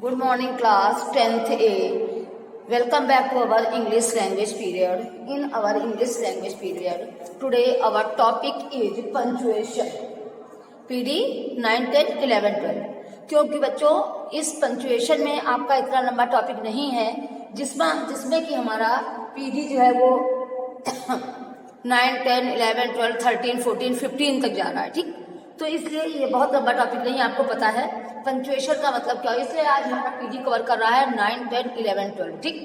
Good morning class 10th A. Welcome back to our English language period. In our English language period, today our topic is punctuation. PD 9, 10, 11, 12. क्योंकि बच्चों इस punctuation में आपका इतना लंबा topic नहीं है जिसमें कि हमारा पीडी जो है वो 9, 10, 11, 12, 13, 14, 15 तक जा रहा है, ठीक। तो इसलिए ये बहुत लंबा टॉपिक नहीं, आपको पता है पंक्चुएशन का मतलब क्या है। इसलिए आज हमारा पीडी कवर कर रहा है 9, 10, 11, 12, ठीक।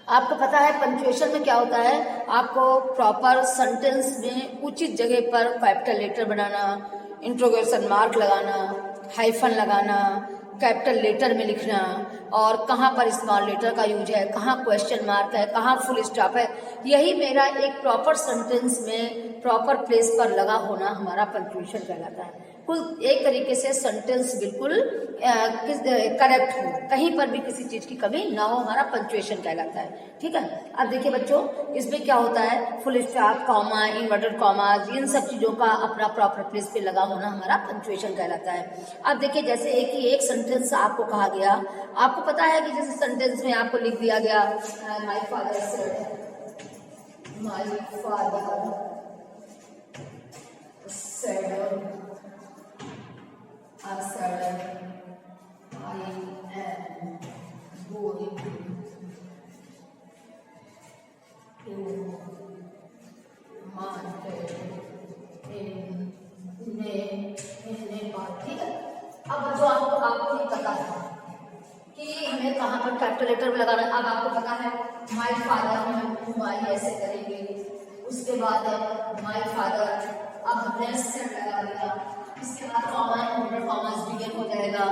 आपको पता है पंक्चुएशन में क्या होता है, आपको प्रॉपर सेंटेंस में उचित जगह पर कैपिटल लेटर बनाना, इंट्रोगेशन मार्क लगाना, हाइफन लगाना, कैपिटल लेटर में लिखना, और कहाँ पर स्मॉल लेटर का यूज है, कहाँ क्वेश्चन मार्क है, कहाँ फुल स्टॉप है। यही मेरा एक प्रॉपर सेंटेंस में प्रॉपर प्लेस पर लगा होना हमारा पंक्चुएशन कहलाता है। कुल एक तरीके से सेंटेंस बिल्कुल करेक्ट हो, कहीं पर भी किसी चीज की कमी ना हो, हमारा पंक्चुएशन कहलाता है, ठीक है। अब देखिए बच्चों, इसमें क्या होता है, full stop, comma, inverted commas, इन सब चीजों का अपना प्रॉपर प्लेस पे लगा होना हमारा पंक्चुएशन कहलाता है। अब देखिए जैसे एक सेंटेंस आपको कहा गया, आपको पता है कि जैसे सेंटेंस में आपको लिख दिया गया my father said, my father said I said I am going to market in Nepal, ठीक है। अब जो आपको नहीं पता है कि हमें कहाँ पर कैपिटल लेटर में लगाना है। अब आपको पता है माय फादर में माय ऐसे करेंगे, उसके बाद माय फादर, अब हमने सेड लगा दिया, इसके बाद कॉमा, इन्वर्टेड कॉमास बिगिन हो जाएगा,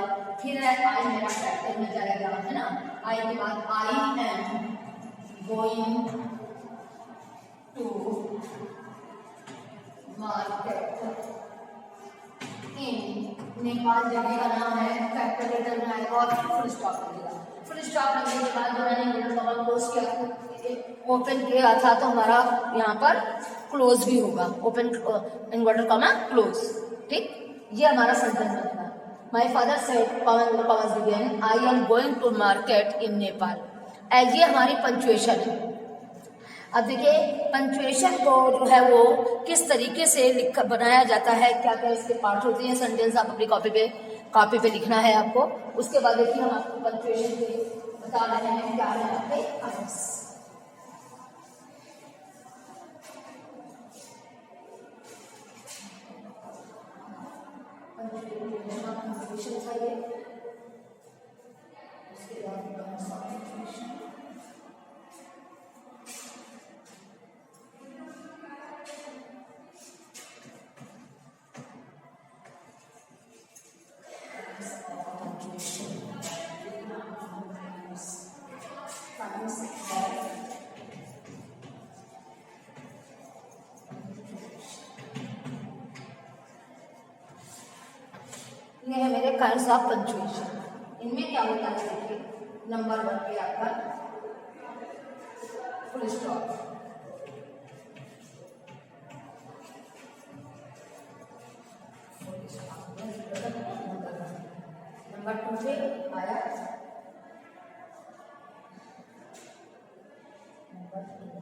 फिर है आई मेरा कैपिटल में जाएगा, है ना। आई के बाद I am going to market in Nepal, जगह का नाम है, कैपिटल लेटर में आएगा और फुल स्टॉप लगेगा। फुल स्टॉप लगने के बाद मैंने इन्वर्टेड कॉमा क्लोज किया, ओपन किया था तो हमारा यहाँ पर क्लोज भी होगा, ओपन इन्वर्टेड कॉमा क्लोज, ठीक। ये हमारा सेंटेंस बनेगा, my father said commas begin I am going to market in Nepal. ये हमारी पंक्चुएशन है। अब देखिए पंक्चुएशन को जो है वो किस तरीके से बनाया जाता है, क्या क्या इसके पार्ट होते हैं। सेंटेंस आप अपनी कॉपी पे लिखना है आपको। उसके बाद देखिए हम आपको पंक्चुएशन बता रहे हैं क्या है आपके आंसर। ये है मेरे काइंड्स ऑफ पंक्चुएशन। इनमें क्या होता है देखिए, नंबर 1 पे आपका फुल स्टॉप, नंबर 2 पे आया नंबर 2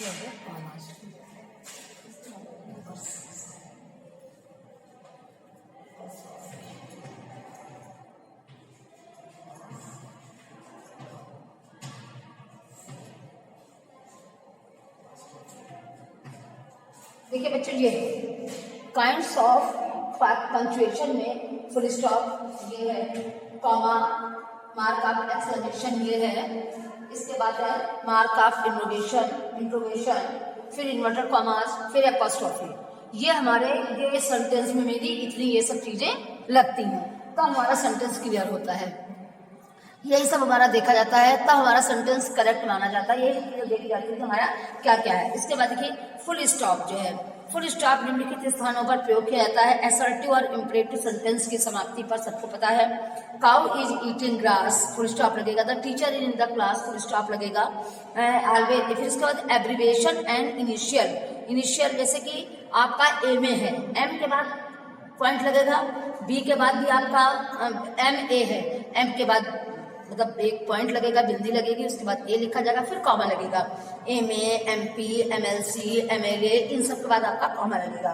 ये हो गया कॉमास। देखिए बच्चों, ये काइंड्स ऑफ पंक्चुएशन में फुल स्टॉप ये है, कॉमा, मार्क ऑफ एक्सक्लेमेशन ये है, इसके बाद है मार्क ऑफ इंट्रोगेशन, फिर इन्वर्टेड कॉमास, फिर एपोस्ट्रोफी। ये हमारे ये सेंटेंस में मेरी इतनी ये सब चीजें लगती हैं, तो हमारा सेंटेंस क्लियर होता है। यही सब हमारा देखा जाता है, तब हमारा सेंटेंस करेक्ट माना जाता है। यही चीजें देखी जाती है कि हमारा क्या क्या है। इसके बाद देखिए फुल स्टॉप जो है, फुल स्टॉप निम्नलिखित स्थानों पर प्रयोग किया जाता है असर्टिव और इम्परेटिव सेंटेंस की समाप्ति पर, सबको पता है। Cow is eating grass, full stop लगेगा। The teacher is in the class, full stop लगेगा। ऑलवेज, फिर इसके बाद एब्रीविएशन एंड इनिशियल। इनिशियल जैसे कि आपका ए में है, एम के बाद पॉइंट लगेगा, बी के बाद भी आपका एम ए है, एम के बाद मतलब एक पॉइंट लगेगा, बिंदी लगेगी, उसके बाद ए लिखा जाएगा, फिर कॉमा लगेगा। M A, M P, MLC, MLA, इन सब के बाद आपका कॉमा लगेगा।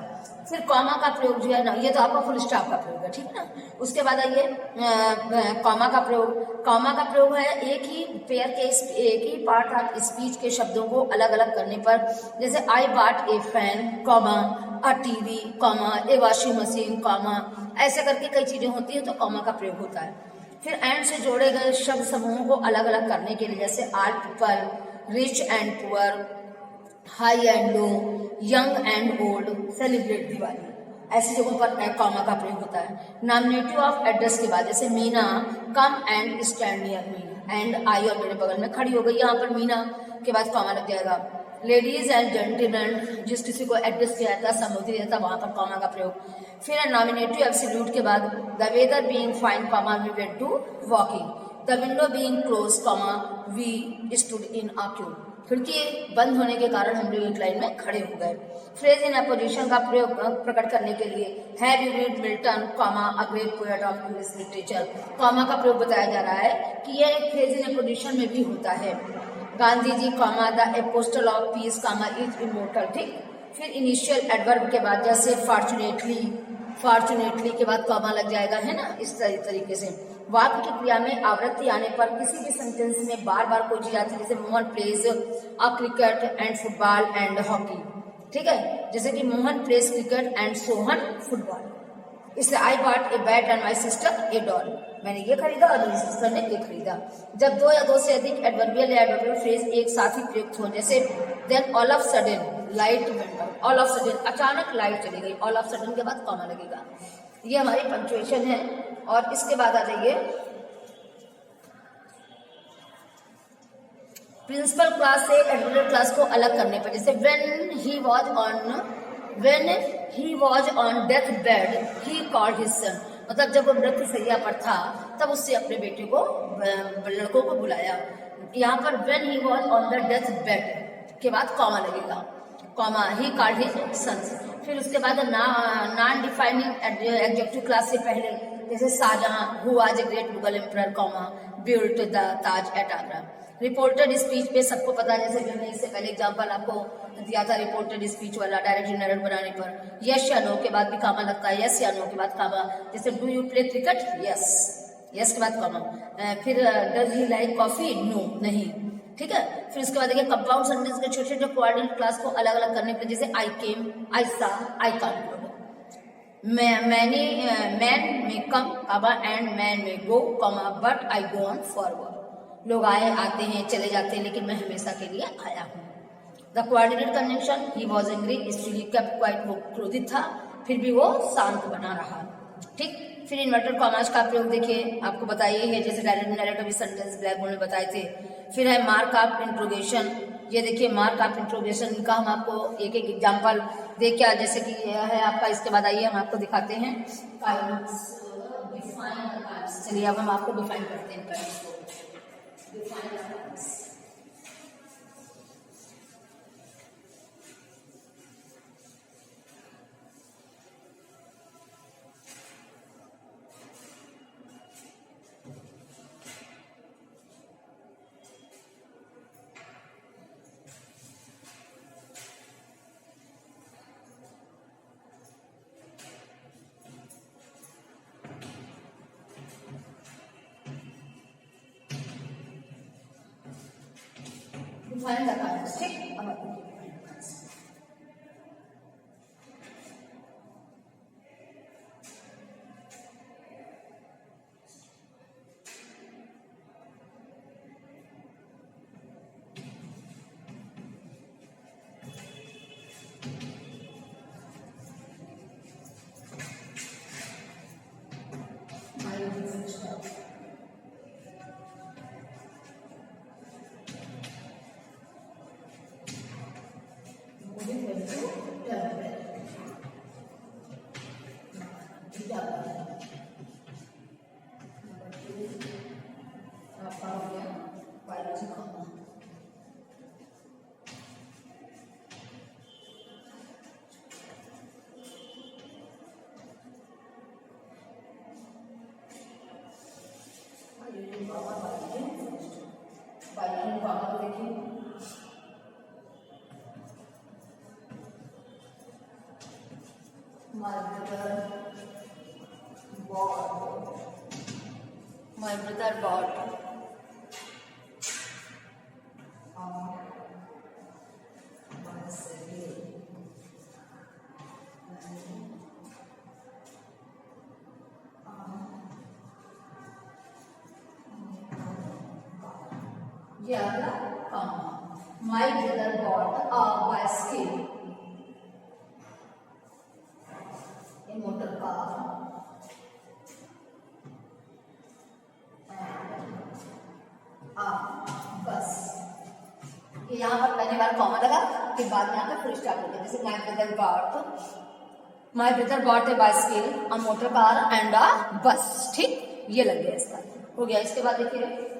फिर कॉमा का प्रयोग जो है ना, ये तो आपका फुल स्टॉप का प्रयोग है, ठीक है ना। उसके बाद आइए कॉमा का प्रयोग। कॉमा का प्रयोग है एक ही पेयर के एक ही पार्ट ऑफ स्पीच के शब्दों को अलग अलग करने पर, जैसे आई bought A fan, comma, a TV, comma, A washing machine, comma, ऐसे करके कई चीजें होती है तो कॉमा का प्रयोग होता है। फिर एंड से जोड़े गए शब्द समूहों को अलग अलग करने के लिए, जैसे all people, rich and poor, high and low, young and old, celebrate Diwali, ऐसी जगहों पर कॉमा का प्रयोग होता है। नॉमिनेटिव ऑफ एड्रेस के बाद, जैसे Meena come and stand near me, and I और मेरे बगल में खड़ी हो गई, यहाँ पर मीना के बाद कॉमा लग जाएगा। लेडीज एंड जेंटलमैन, जिस किसी को एड्रेस किया जाता है, संबोधित जाता है, वहां पर कॉमा का प्रयोग। फिर नॉमिनेटिव एब्सोल्यूट के बाद, the weather being fine, comma, we went to walking, the window being close, comma, we stood in a queue, खिड़की बंद होने के कारण हम लोग एक लाइन में खड़े हो गए। फ्रेज इन अपोजिशन का प्रयोग प्रकट करने के लिए, have you read Milton, comma, a great poet of English literature, comma का प्रयोग बताया जा रहा है कि यह फ्रेज इन अपोजिशन में भी होता है। Gandhi ji, comma, the apostle of peace, comma, is immortal, ठीक। फिर इनिशियल एडवर्ब के बाद, जैसे फॉर्चुनेटली, फॉर्चुनेटली के बाद कॉमा लग जाएगा, है ना, इस तरीके से। वाक्य की क्रिया में आवृत्ति आने पर किसी भी सेंटेंस में बार बार कोई चीज आती है, जैसे Mohan plays a cricket and football and hockey, ठीक है, जैसे कि Mohan plays cricket and Sohan football. इसलिए I bought a bat and my sister a doll, मैंने ये खरीदा और मेरी सिस्टर ने ये खरीदा। जब दो या दो से अधिक एडवर्बियल या एडवर्बियल फ्रेज एक साथ ही प्रयुक्त हो, जैसे then all of sudden light went out, all of sudden अचानक लाइट चली गई, ऑल ऑफ सडन के बाद कॉमा लगेगा। ये हमारी पंक्चुएशन है। और इसके बाद आ जाइए प्रिंसिपल क्लास से एडवर्बियल क्लास को अलग करने पर, जैसे when he was on death bed he called his son, मतलब जब वो मृत्यु शैया पर था तब उससे अपने बेटे को, लड़कों को बुलाया। यहाँ पर when he was on the death bed के बाद कॉमा लगेगा, comma, he called his sons. फिर उसके बाद नॉन डिफाइनिंग एडजेक्टिव क्लास से पहले, जैसे Shahjahan, who was a great Mughal emperor, comma, built the Taj at Agra. Reported speech पे सबको पता है, जैसे मैंने इससे पहले एग्जांपल आपको दिया था रिपोर्टेड स्पीच वाला, डायरेक्ट जनरल बनाने पर यस या नो के बाद भी कॉमा लगता है, यस या नो के बाद कॉमा, जैसे do you play cricket, yes, yes के बाद कॉमा। फिर does he like coffee, no, नहीं, ठीक है। फिर उसके बाद देखिए कंपाउंड सेंटेंस के छोटे छोटे कोऑर्डिनेट क्लास को अलग अलग करने पर, जैसे आई केम, आई सा, आई कांट, मैन में कम, कॉमा, एंड मैन में go, comma, but I go on forward, लोग आए आते हैं चले जाते हैं लेकिन मैं हमेशा के लिए आया हूँ। The coordinate conjunction, he was angry, still he kept quite, वो क्रोधित था फिर भी वो शांत बना रहा, ठीक। फिर इन्वर्टेड कॉमास का प्रयोग देखिए, आपको बताइए है, जैसे direct narrative sentence black board में बताए थे। फिर है मार्क ऑफ इंट्रोगेशन, ये देखिए मार्क ऑफ इंट्रोगेशन का हम आपको एक एक एग्जाम्पल देखिए, जैसे कि यह है आपका। इसके बाद आइए हम आपको दिखाते हैं चलिए अब हम आपको डिफाइन करते हैं काइंड्स को। Define the kinds. Find the kinds, ठीक। My brother bought My brother bought a bicycle, a motor car, a bus. ये यहाँ पर पहली बार कॉमा लगा, फिर बाद में यहाँ पर फुल स्टॉप हो गया। जैसे my brother bought a bicycle, a motor car and a bus, ठीक, ये लग गया इसका, हो गया। इसके बाद देखिए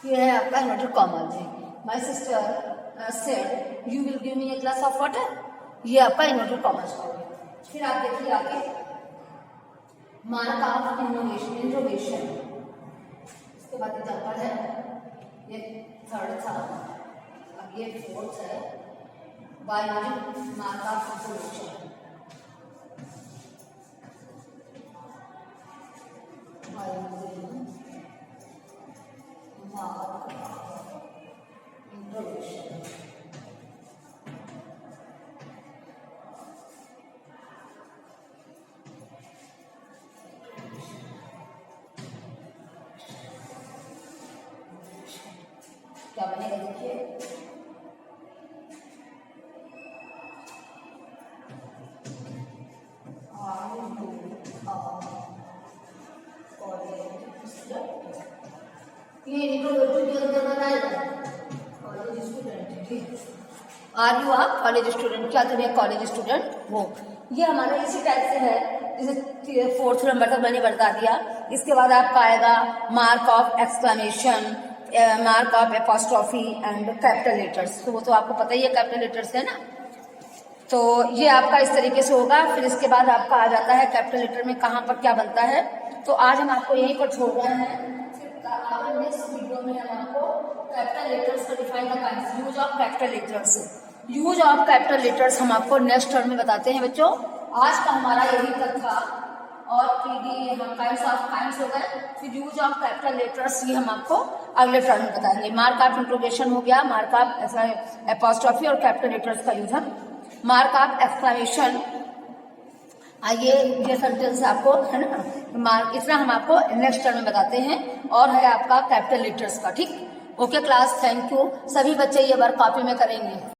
ये है आपका इन्वर्टेड कॉमन है। My sister said you will give me a glass of water, ये आपका इन्वर्टेड कॉमन हो गया। फिर आप देखिए आगे मार्क ऑफ इंट्रोगेशन, इसके बाद एग्जांपल है, ये थर्ड था, अब ये फोर्थ है, बाय मार्क ऑफ इंट्रोगेशन। क्या बनेगा देखिए, आर यू आप कॉलेज स्टूडेंट, क्या तुम एक कॉलेज स्टूडेंट हो। ये हमारा इसी टाइप से है, जैसे फोर्थ नंबर तक मैंने बता दिया। इसके बाद आपका आएगा mark of exclamation, mark of apostrophe and capital letters, तो वो तो आपको पता ही है कैपिटल लेटर्स है ना। तो ये आपका इस तरीके से होगा। फिर इसके बाद आपका आ जाता है कैपिटल लेटर में कहाँ पर क्या बनता है। तो आज हम आपको यहीं पर छोड़ रहे हैं, फिर नेक्स्ट वीडियो में हम आपको कैपिटल लेटर्स का define the kinds, use of capital letters, use of capital letters हम आपको नेक्स्ट टर्म में बताते हैं बच्चों। आज का हमारा यही तक था, और पीडी काइंड्स ऑफ काइंड्स हो गए, फिर यूज ऑफ कैपिटल लेटर्स ये हम आपको अगले टर्म में बताएंगे। मार्क ऑफ इंट्रोगेशन हो गया, मार्क ऑफ एपोस्ट्रोफी और कैपिटल लेटर्स का यूज हम, मार्क ऑफ एक्सक्लेमेशन आइए ये सेंटेंस आपको है ना इतना हम आपको नेक्स्ट टर्म में बताते हैं, और है आपका कैपिटल लेटर्स का। ठीक, ओके क्लास, थैंक यू। सभी बच्चे ये बार कॉपी में करेंगे।